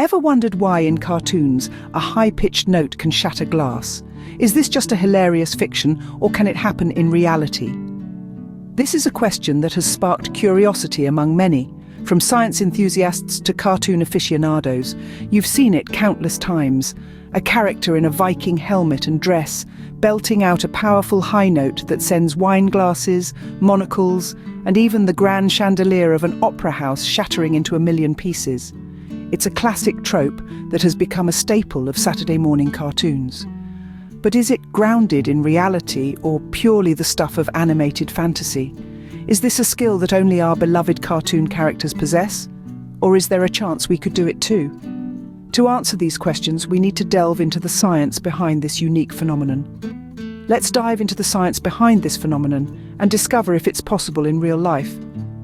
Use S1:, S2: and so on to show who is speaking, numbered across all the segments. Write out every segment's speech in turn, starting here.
S1: Ever wondered why in cartoons a high-pitched note can shatter glass? Is this just a hilarious fiction, or can it happen in reality? This is a question that has sparked curiosity among many. From science enthusiasts to cartoon aficionados, you've seen it countless times. A character in a Viking helmet and dress, belting out a powerful high note that sends wine glasses, monocles, and even the grand chandelier of an opera house shattering into a million pieces. It's a classic trope that has become a staple of Saturday morning cartoons. But is it grounded in reality or purely the stuff of animated fantasy? Is this a skill that only our beloved cartoon characters possess? Or is there a chance we could do it too? To answer these questions, we need to delve into the science behind this unique phenomenon. Let's dive into the science behind this phenomenon and discover if it's possible in real life.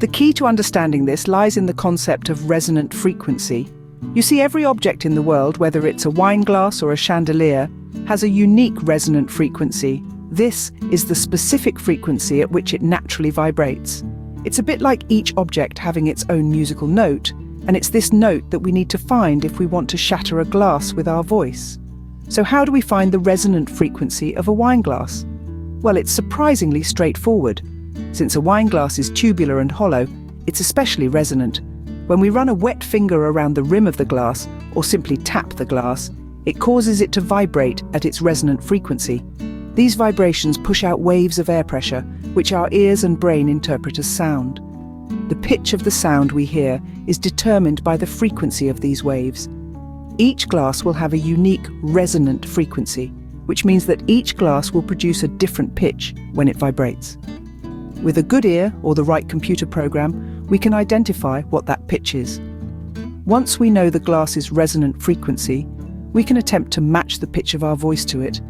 S1: The key to understanding this lies in the concept of resonant frequency. You see, every object in the world, whether it's a wine glass or a chandelier, has a unique resonant frequency. This is the specific frequency at which it naturally vibrates. It's a bit like each object having its own musical note, and it's this note that we need to find if we want to shatter a glass with our voice. So how do we find the resonant frequency of a wine glass? Well, it's surprisingly straightforward. Since a wine glass is tubular and hollow, it's especially resonant. When we run a wet finger around the rim of the glass, or simply tap the glass, it causes it to vibrate at its resonant frequency. These vibrations push out waves of air pressure, which our ears and brain interpret as sound. The pitch of the sound we hear is determined by the frequency of these waves. Each glass will have a unique resonant frequency, which means that each glass will produce a different pitch when it vibrates. With a good ear or the right computer program, we can identify what that pitch is. Once we know the glass's resonant frequency, we can attempt to match the pitch of our voice to it.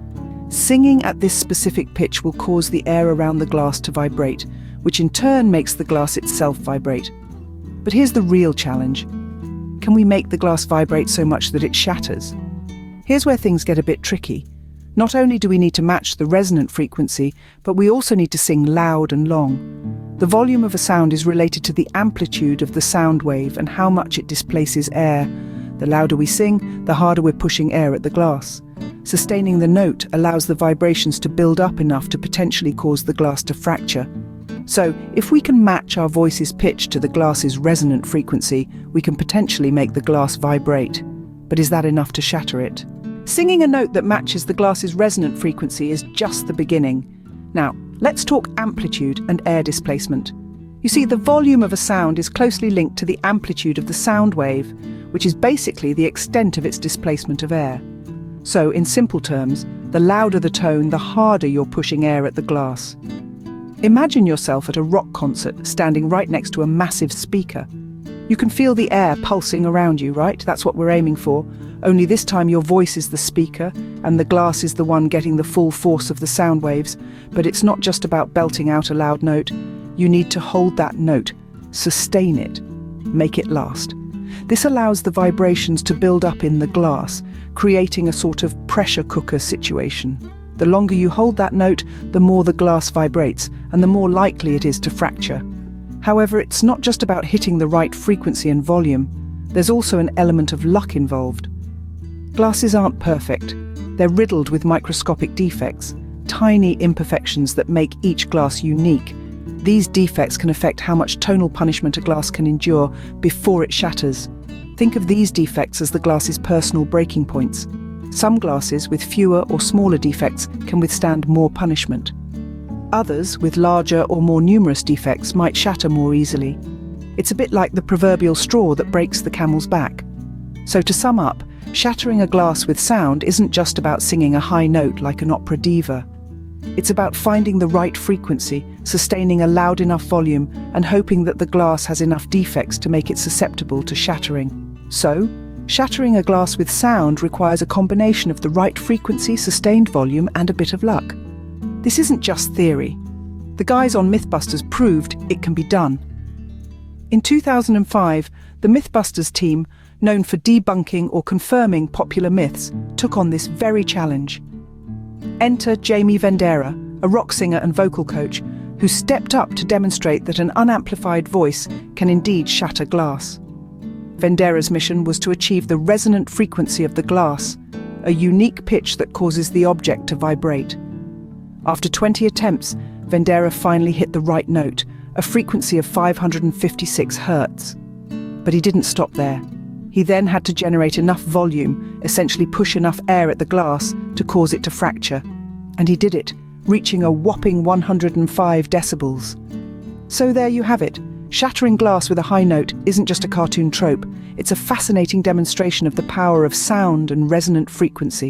S1: Singing at this specific pitch will cause the air around the glass to vibrate, which in turn makes the glass itself vibrate. But here's the real challenge. Can we make the glass vibrate so much that it shatters? Here's where things get a bit tricky. Not only do we need to match the resonant frequency, but we also need to sing loud and long. The volume of a sound is related to the amplitude of the sound wave and how much it displaces air. The louder we sing, the harder we're pushing air at the glass. Sustaining the note allows the vibrations to build up enough to potentially cause the glass to fracture. So, if we can match our voice's pitch to the glass's resonant frequency, we can potentially make the glass vibrate. But is that enough to shatter it? Singing a note that matches the glass's resonant frequency is just the beginning. Now, let's talk amplitude and air displacement. You see, the volume of a sound is closely linked to the amplitude of the sound wave, which is basically the extent of its displacement of air. So, in simple terms, the louder the tone, the harder you're pushing air at the glass. Imagine yourself at a rock concert, standing right next to a massive speaker. You can feel the air pulsing around you, right? That's what we're aiming for. Only this time your voice is the speaker, and the glass is the one getting the full force of the sound waves. But it's not just about belting out a loud note. You need to hold that note, sustain it, make it last. This allows the vibrations to build up in the glass, creating a sort of pressure cooker situation. The longer you hold that note, the more the glass vibrates, and the more likely it is to fracture. However, it's not just about hitting the right frequency and volume. There's also an element of luck involved. Glasses aren't perfect. They're riddled with microscopic defects, tiny imperfections that make each glass unique. These defects can affect how much tonal punishment a glass can endure before it shatters. Think of these defects as the glass's personal breaking points. Some glasses with fewer or smaller defects can withstand more punishment. Others, with larger or more numerous defects, might shatter more easily. It's a bit like the proverbial straw that breaks the camel's back. So to sum up, shattering a glass with sound isn't just about singing a high note like an opera diva. It's about finding the right frequency, sustaining a loud enough volume, and hoping that the glass has enough defects to make it susceptible to shattering. So, shattering a glass with sound requires a combination of the right frequency, sustained volume, and a bit of luck. This isn't just theory. The guys on Mythbusters proved it can be done. In 2005, the Mythbusters team, known for debunking or confirming popular myths, took on this very challenge. Enter Jamie Vendera, a rock singer and vocal coach, who stepped up to demonstrate that an unamplified voice can indeed shatter glass. Vendera's mission was to achieve the resonant frequency of the glass, a unique pitch that causes the object to vibrate. After 20 attempts, Vendera finally hit the right note, a frequency of 556 Hz. But he didn't stop there. He then had to generate enough volume, essentially push enough air at the glass to cause it to fracture. And he did it, reaching a whopping 105 decibels. So there you have it. Shattering glass with a high note isn't just a cartoon trope, it's a fascinating demonstration of the power of sound and resonant frequency.